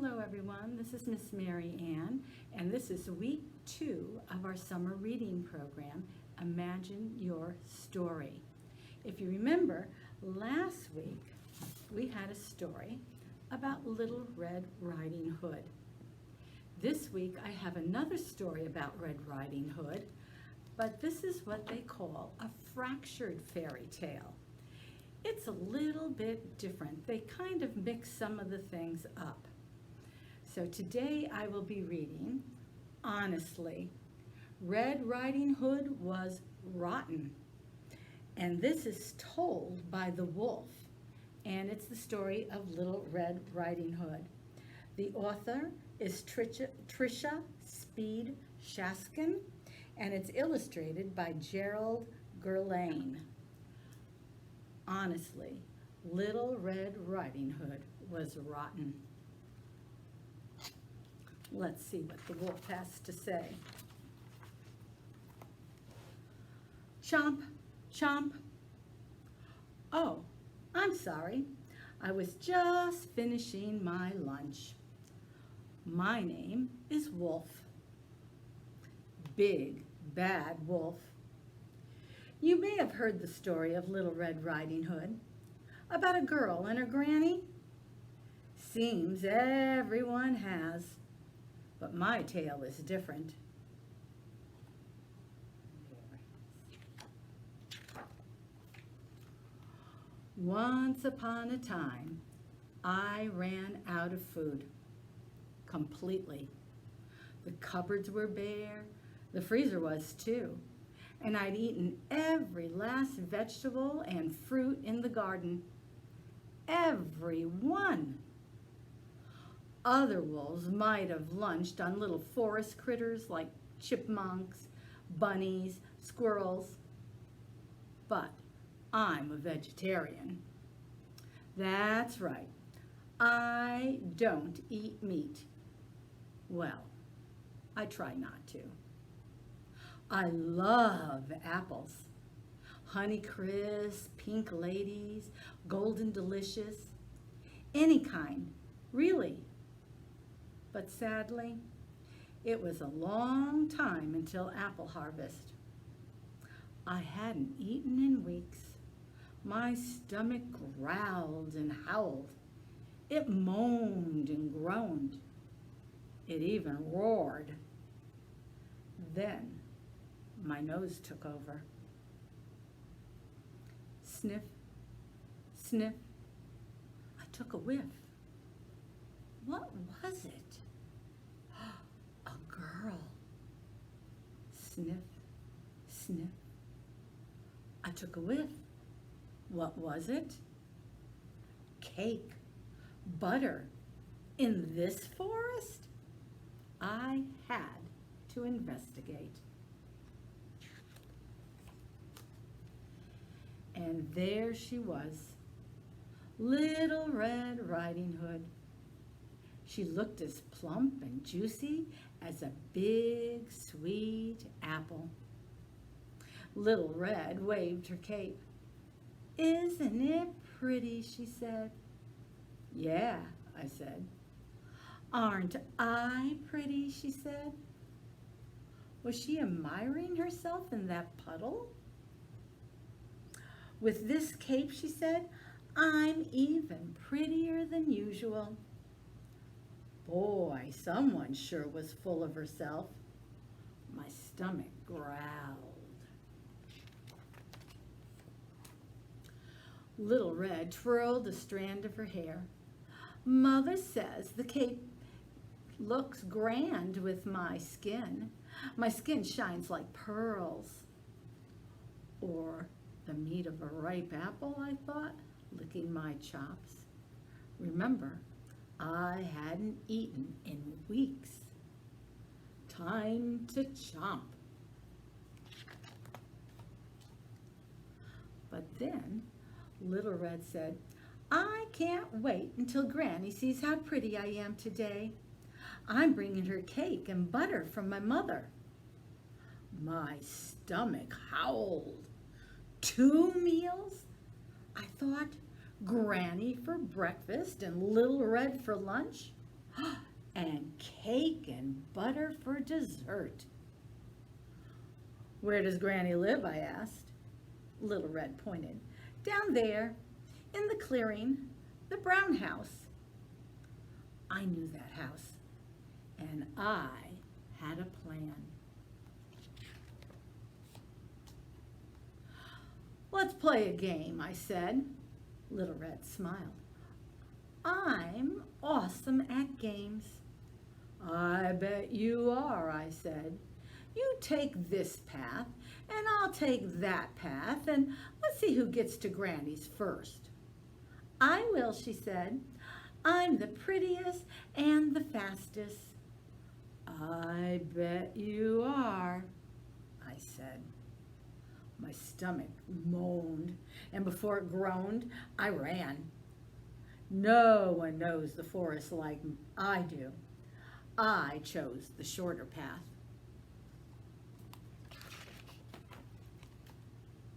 Hello everyone, this is Miss Mary Ann, and this is week 2 of our summer reading program, Imagine Your Story. If you remember, last week we had a story about Little Red Riding Hood. This week I have another story about Red Riding Hood, but this is what they call a fractured fairy tale. It's a little bit different. They kind of mix some of the things up. So today I will be reading, Honestly, Red Riding Hood was rotten. And this is told by the wolf. And it's the story of Little Red Riding Hood. The author is Trisha Speed Shaskan, and it's illustrated by Gerald Guerlais. Honestly, Little Red Riding Hood was rotten. Let's see what the wolf has to say. Chomp, chomp. Oh, I'm sorry. I was just finishing my lunch. My name is Wolf. Big, bad wolf. You may have heard the story of Little Red Riding Hood, about a girl and her granny. Seems everyone has, but my tale is different. Once upon a time, I ran out of food, completely. The cupboards were bare, the freezer was too. And I'd eaten every last vegetable and fruit in the garden. Every one. Other wolves might have lunched on little forest critters like chipmunks, bunnies, squirrels. But I'm a vegetarian. That's right. I don't eat meat. Well, I try not to. I love apples. Honey Crisp, Pink Ladies, Golden Delicious, any kind, really. But sadly, it was a long time until apple harvest. I hadn't eaten in weeks. My stomach growled and howled. It moaned and groaned. It even roared. Then my nose took over. Sniff, sniff. I took a whiff. What was it? A girl. Sniff, sniff. I took a whiff. What was it? Cake, butter. In this forest? I had to investigate. And there she was, Little Red Riding Hood. She looked as plump and juicy as a big, sweet apple. Little Red waved her cape. Isn't it pretty, she said. Yeah, I said. Aren't I pretty, she said. Was she admiring herself in that puddle? With this cape, she said, I'm even prettier than usual. Boy, someone sure was full of herself. My stomach growled. Little Red twirled a strand of her hair. Mother says the cape looks grand with my skin. My skin shines like pearls. Or the meat of a ripe apple, I thought, licking my chops. Remember, I hadn't eaten in weeks. Time to chomp. But then Little Red said, I can't wait until Granny sees how pretty I am today. I'm bringing her cake and butter from my mother. My stomach howled. 2 meals? I thought, Granny for breakfast and Little Red for lunch? and cake and butter for dessert. Where does Granny live? I asked. Little Red pointed. Down there, in the clearing, the brown house. I knew that house, and I had a plan. Let's play a game, I said. Little Red smiled. I'm awesome at games. I bet you are, I said. You take this path, and I'll take that path, and let's see who gets to Granny's first. I will, she said. I'm the prettiest and the fastest. I bet you are, I said. My stomach moaned, and before it groaned, I ran. No one knows the forest like I do. I chose the shorter path.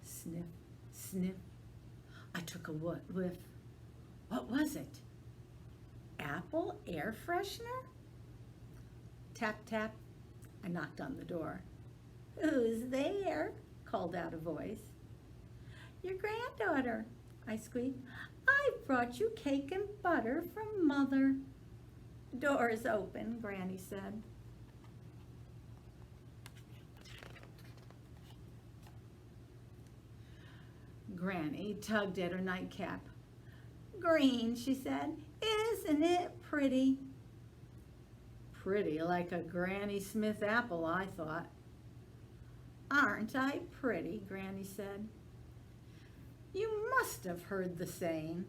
Sniff, sniff. I took a whiff. What was it? Apple air freshener? Tap, tap. I knocked on the door. Who's there? Called out a voice. Your granddaughter, I squeaked. I brought you cake and butter from Mother. Door's open, Granny said. Granny tugged at her nightcap. Green, she said. Isn't it pretty? Pretty like a Granny Smith apple, I thought. Aren't I pretty? Granny said. You must have heard the saying,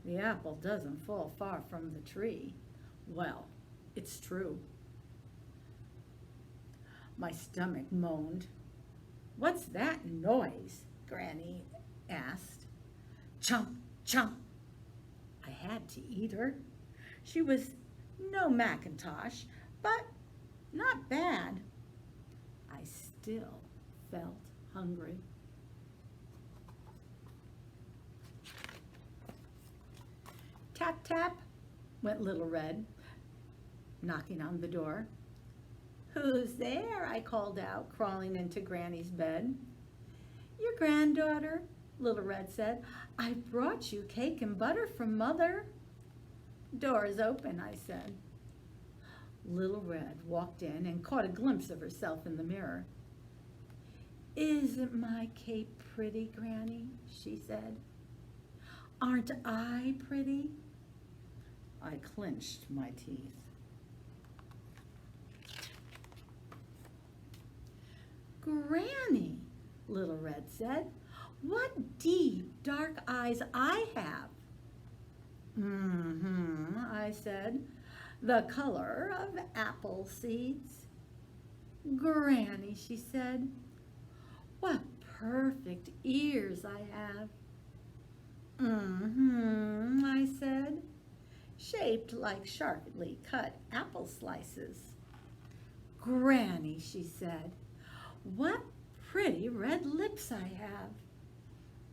the apple doesn't fall far from the tree. Well, it's true. My stomach moaned. What's that noise? Granny asked. Chomp, chomp. I had to eat her. She was no Macintosh, but not bad. I still felt hungry. Tap, tap, went Little Red, knocking on the door. Who's there? I called out, crawling into Granny's bed. Your granddaughter, Little Red said. I brought you cake and butter from Mother. Door's open, I said. Little Red walked in and caught a glimpse of herself in the mirror. Isn't my cape pretty, Granny? She said. Aren't I pretty? I clenched my teeth. Granny, Little Red said, what deep, dark eyes I have. I said, the color of apple seeds. Granny, she said, what perfect ears I have. I said, shaped like sharply cut apple slices. Granny, she said, what pretty red lips I have.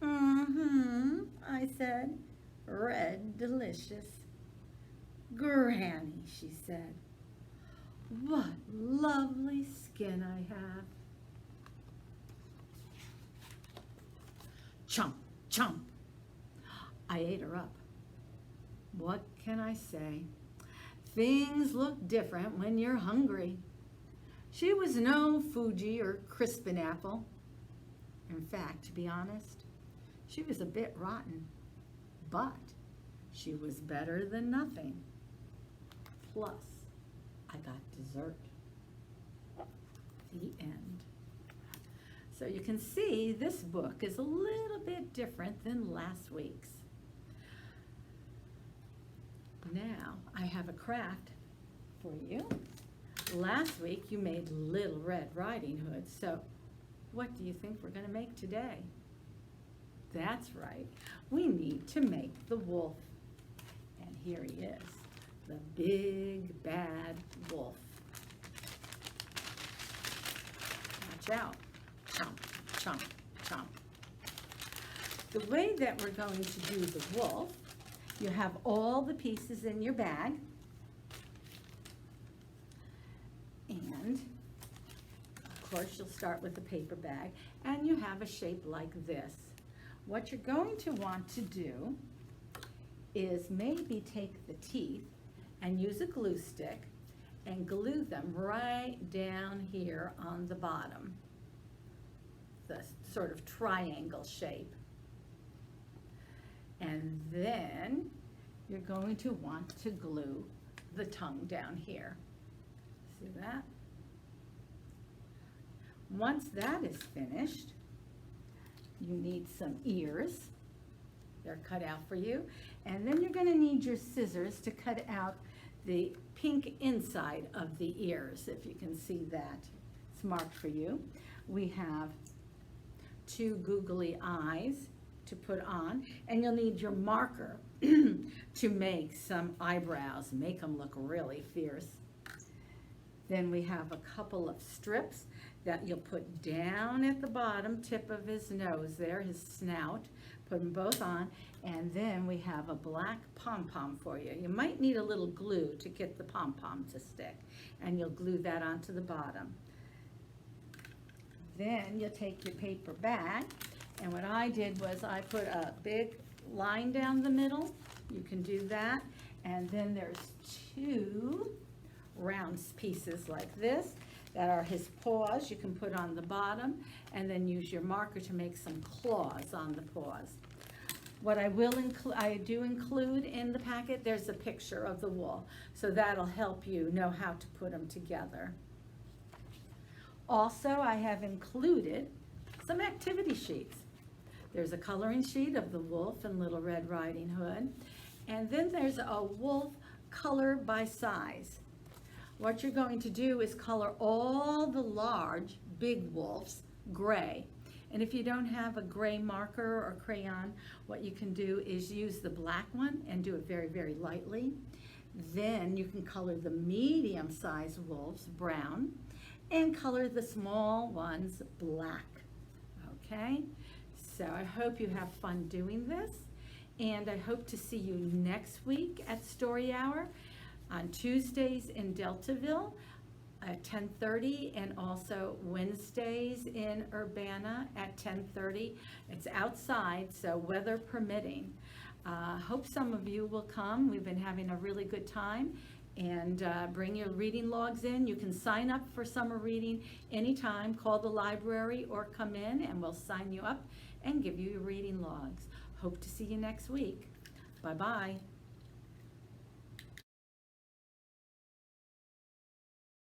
I said, red delicious. Granny, she said, what lovely skin I have. Chomp, chomp. I ate her up. What can I say? Things look different when you're hungry. She was no Fuji or Crispin Apple. In fact, to be honest, she was a bit rotten, but she was better than nothing. Plus, I got dessert. The end. So you can see this book is a little bit different than last week's. Now, I have a craft for you. Last week, you made Little Red Riding Hood, so what do you think we're going to make today? That's right. We need to make the wolf. And here he is, the big bad wolf. Watch out. Chomp, chomp, chomp. The way that we're going to do the wolf, you have all the pieces in your bag. And of course, you'll start with the paper bag, and you have a shape like this. What you're going to want to do is maybe take the teeth and use a glue stick and glue them right down here on the bottom, the sort of triangle shape. And then you're going to want to glue the tongue down here. See that? Once that is finished, you need some ears. They're cut out for you. And then you're going to need your scissors to cut out the pink inside of the ears, if you can see that. It's marked for you. We have 2 googly eyes to put on, and you'll need your marker to make some eyebrows, make them look really fierce. Then we have a couple of strips that you'll put down at the bottom tip of his nose there, his snout. Put them both on, and then we have a black pom-pom for you. You might need a little glue to get the pom-pom to stick, and you'll glue that onto the bottom. Then you'll take your paper bag, and what I did was I put a big line down the middle. You can do that, and then there's 2 round pieces like this that are his paws. You can put on the bottom, and then use your marker to make some claws on the paws. What I do include in the packet, there's a picture of the wool, so that'll help you know how to put them together. Also, I have included some activity sheets. There's a coloring sheet of the wolf and Little Red Riding Hood, and then there's a wolf color by size. What you're going to do is color all the large, big wolves gray. And if you don't have a gray marker or crayon, what you can do is use the black one and do it very, very lightly. Then you can color the medium-sized wolves brown and color the small ones black. Okay? So I hope you have fun doing this, and I hope to see you next week at Story Hour on Tuesdays in Deltaville at 10:30, and also Wednesdays in Urbana at 10:30. It's outside, so weather permitting. Hope some of you will come. We've been having a really good time, and bring your reading logs in. You can sign up for summer reading anytime. Call the library or come in, and we'll sign you up and give you your reading logs. Hope to see you next week. Bye-bye.